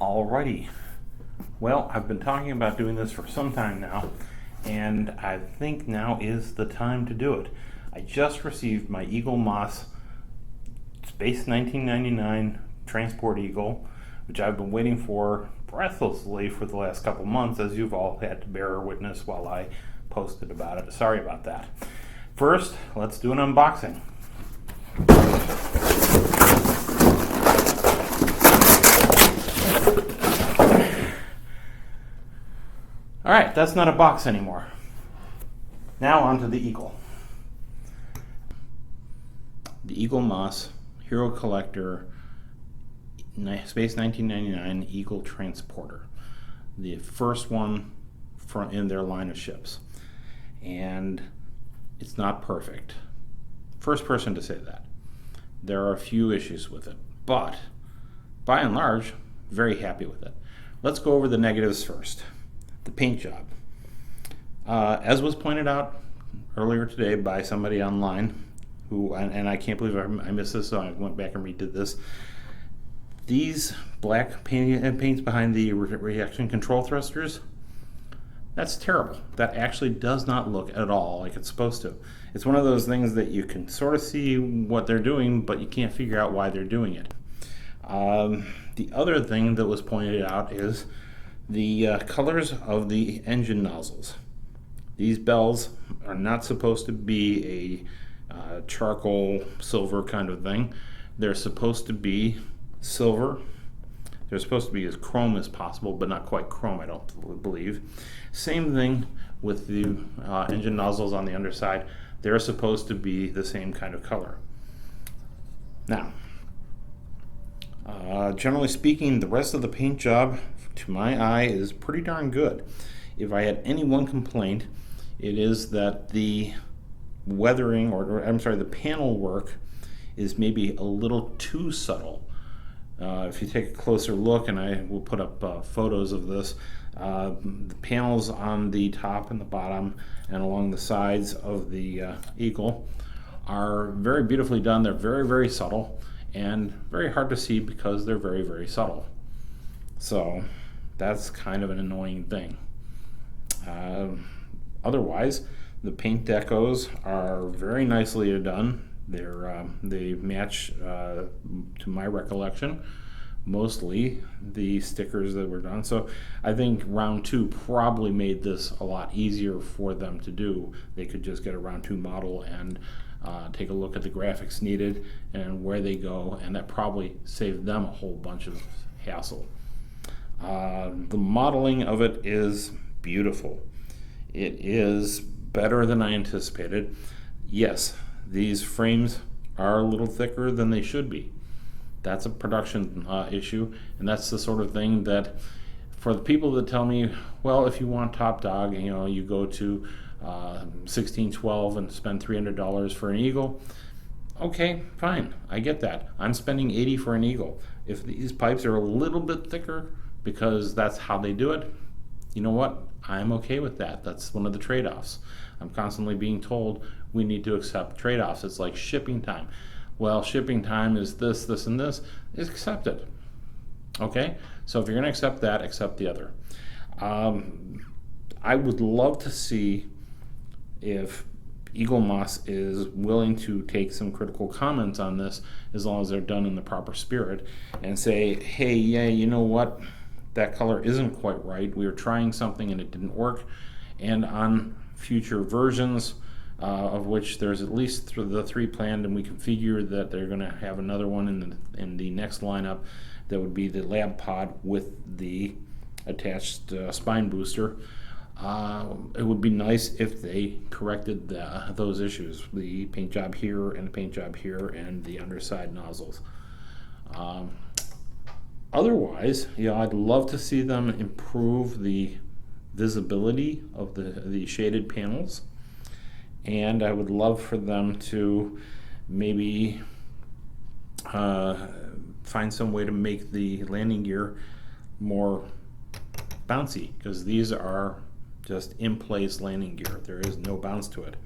Alrighty. Well, I've been talking about doing this for some time now, and I think now is the time to do it. I just received my Eaglemoss Space 1999 Transport Eagle, which I've been waiting for breathlessly for the last couple months, as you've all had to bear witness while I posted about it. Sorry about that. First, let's do an unboxing. Alright, that's not a box anymore. Now onto the Eagle. The Eaglemoss Hero Collector Space 1999 Eagle Transporter. The first one in their line of ships. And it's not perfect. First person to say that. There are a few issues with it, but by and large, very happy with it. Let's go over the negatives first. The paint job. As was pointed out earlier today by somebody online, and I can't believe I missed this, so I went back and redid this. These black paints behind the reaction control thrusters, that's terrible. That actually does not look at all like it's supposed to. It's one of those things that you can sort of see what they're doing, but you can't figure out why they're doing it. The other thing that was pointed out is the colors of the engine nozzles. These bells are not supposed to be a charcoal silver kind of thing. They're supposed to be silver. They're supposed to be as chrome as possible, but not quite chrome, I don't believe. Same thing with the engine nozzles on the underside. They're supposed to be the same kind of color. Now, generally speaking, the rest of the paint job, to my eye, is pretty darn good. If I had any one complaint, it is that the weathering, the panel work is maybe a little too subtle. If you take a closer look, and I will put up photos of this, the panels on the top and the bottom and along the sides of the Eagle are very beautifully done. They're very, very subtle and very hard to see because they're very, very subtle. So that's kind of an annoying thing. Otherwise, the paint decos are very nicely done. They match, to my recollection, mostly the stickers that were done. So I think round 2 probably made this a lot easier for them to do. They could just get a round 2 model and take a look at the graphics needed and where they go, and that probably saved them a whole bunch of hassle. The modeling of it is beautiful. It is better than I anticipated. Yes, these frames are a little thicker than they should be. That's a production issue, and that's the sort of thing that, for the people that tell me, well, if you want top dog, you go to 1612 and spend $300 for an Eagle. Okay, fine, I get that. I'm spending $80 for an Eagle. If these pipes are a little bit thicker because that's how they do it, you know what? I'm okay with that. That's one of the trade-offs. I'm constantly being told we need to accept trade-offs. It's like shipping time. Well, shipping time is this, this, and this. Accept it. Okay? So if you're going to accept that, accept the other. I would love to see if Eaglemoss is willing to take some critical comments on this, as long as they're done in the proper spirit, and say, hey, yeah, you know what? That color isn't quite right. We were trying something and it didn't work. And on future versions, of which there's at least the 3 planned, and we can figure that they're going to have another one in the next lineup. That would be the lab pod with the attached spine booster. It would be nice if they corrected those issues, the paint job here and the paint job here and the underside nozzles. Otherwise, I'd love to see them improve the visibility of the shaded panels, and I would love for them to maybe find some way to make the landing gear more bouncy, because these are just in place landing gear. There is no bounce to it.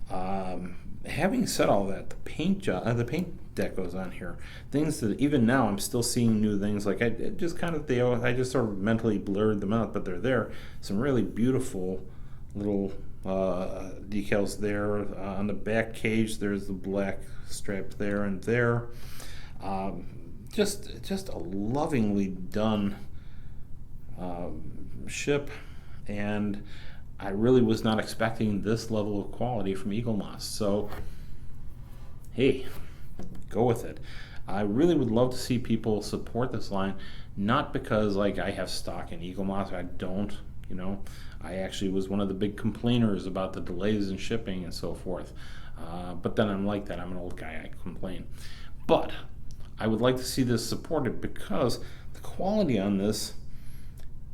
Having said all that, the paint job, the paint decos on here, things that even now I'm still seeing new things. Like I just kind of I just sort of mentally blurred them out, but they're there. Some really beautiful little decals there on the back cage. There's the black strap there and there. Just a lovingly done ship, and I really was not expecting this level of quality from Eaglemoss. So, hey, go with it. I really would love to see people support this line, not because like I have stock in Eaglemoss. I don't. You know, I actually was one of the big complainers about the delays in shipping and so forth. But then I'm like that. I'm an old guy. I complain. But I would like to see this supported because the quality on this,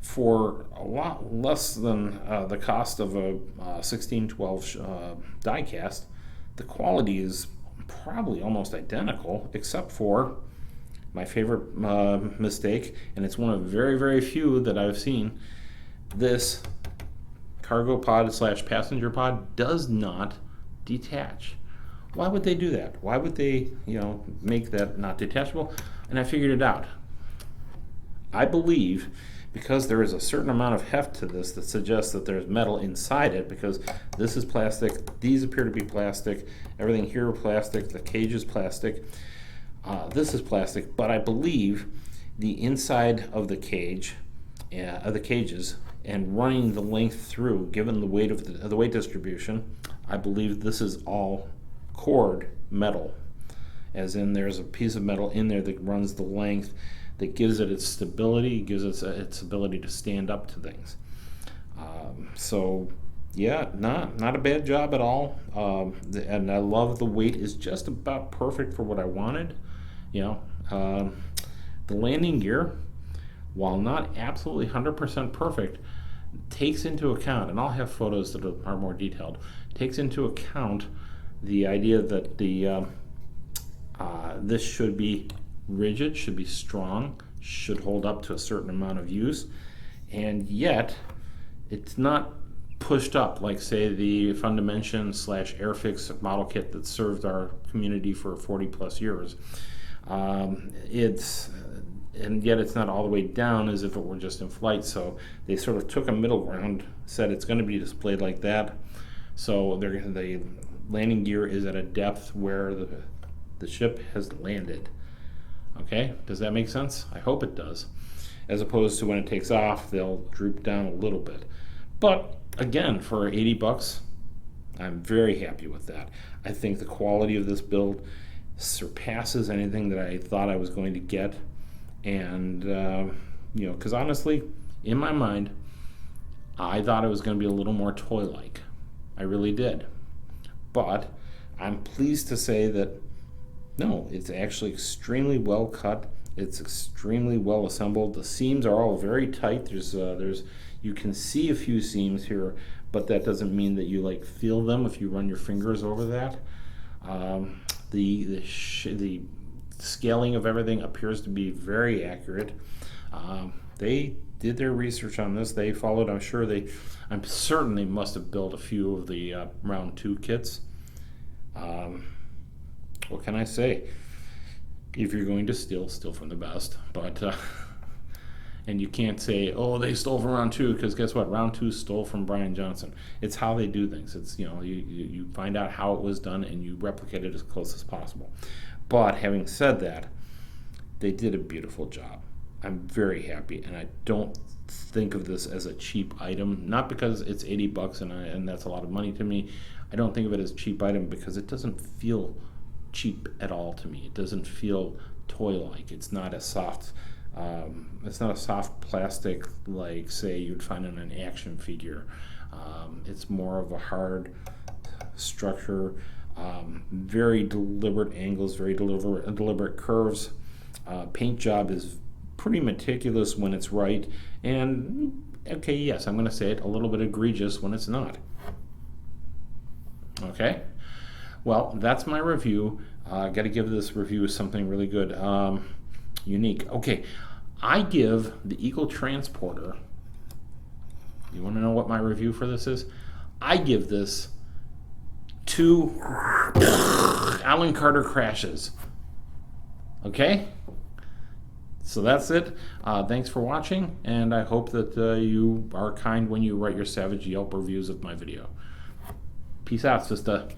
for a lot less than the cost of a 1612 die cast, the quality is probably almost identical, except for my favorite mistake, and it's one of very, very few that I've seen. This cargo pod / passenger pod does not detach. Why would they do that? Why would they, make that not detachable? And I figured it out. I believe because there is a certain amount of heft to this that suggests that there's metal inside it, because this is plastic, these appear to be plastic, everything here is plastic, the cage is plastic, this is plastic, but I believe the inside of the cage, of the cages, and running the length through, given the weight of the weight distribution, I believe this is all cord metal, as in there's a piece of metal in there that runs the length, that gives it its stability, gives it its ability to stand up to things. So yeah, not a bad job at all. And I love the weight is just about perfect for what I wanted. The landing gear, while not absolutely 100% perfect, takes into account, and I'll have photos that are more detailed, takes into account the idea that this should be rigid, should be strong, should hold up to a certain amount of use, and yet it's not pushed up like, say, the Fundimension / Airfix model kit that served our community for 40 plus years. And yet it's not all the way down as if it were just in flight, so they sort of took a middle ground, said it's going to be displayed like that, so the landing gear is at a depth where the ship has landed. Okay, does that make sense? I hope it does. As opposed to when it takes off, they'll droop down a little bit. But again, for 80 bucks, I'm very happy with that. I think the quality of this build surpasses anything that I thought I was going to get. And, because honestly, in my mind, I thought it was going to be a little more toy-like. I really did. But I'm pleased to say that no, it's actually extremely well cut. It's extremely well assembled. The seams are all very tight. There's you can see a few seams here, but that doesn't mean that you feel them if you run your fingers over that. The scaling of everything appears to be very accurate. They did their research on this. They followed. I'm certain they must have built a few of the round 2 kits. What can I say? If you're going to steal from the best. But and you can't say, oh, they stole from round 2, because guess what? Round 2 stole from Brian Johnson. It's how they do things. It's you find out how it was done and you replicate it as close as possible. But having said that, they did a beautiful job. I'm very happy, and I don't think of this as a cheap item. Not because it's 80 bucks and that's a lot of money to me. I don't think of it as a cheap item because it doesn't feel cheap at all to me. It doesn't feel toy-like. It's not a soft plastic like, say, you'd find in an action figure. It's more of a hard structure, very deliberate angles, very deliberate curves. Paint job is pretty meticulous when it's right, and okay, yes, I'm going to say it, a little bit egregious when it's not. Okay? Well, that's my review. Got to give this review something really good, unique. Okay, I give the Eagle Transporter, you want to know what my review for this is? I give this 2 Alan Carter crashes. Okay? So that's it. Thanks for watching, and I hope that you are kind when you write your savage Yelp reviews of my video. Peace out, sister.